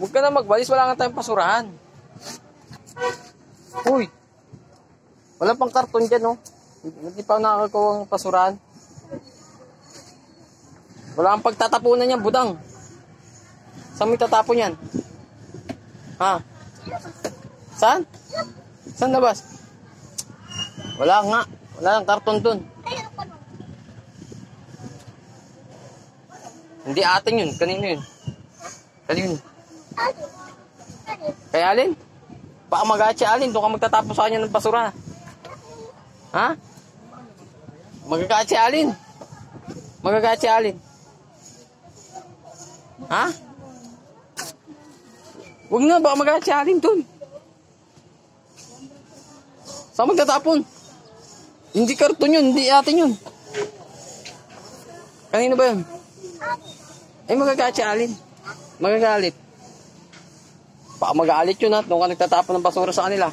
Huwag ka na magbalis, wala nga tayong basurahan. Uy, wala pang karton dyan, oh. Hindi pa nakakakuha ng basurahan. Wala kang pagtatapunan yan, budang. Saan mo itatapon yan? Ha? Saan? Saan labas? Wala nga. Wala nang karton dun. Hindi atin yun. Kanino yun? Kanino? Kay Alin? Baka mag-aatsi Alin. Doon ka magtatapos sa kanya ng basura. Ha? Magagaatsi Alin? Magagaatsi Alin? Ha? Huwag na. Baka mag-aatsi Alin dun. Saan magtatapon? Hindi karton yun. Hindi atin yun. Kanino ba yun? Eh, magagaatsi Alin. Magagalit. Baka magalit yun, ha? Doon ka nagtatapon ng basura sa kanila.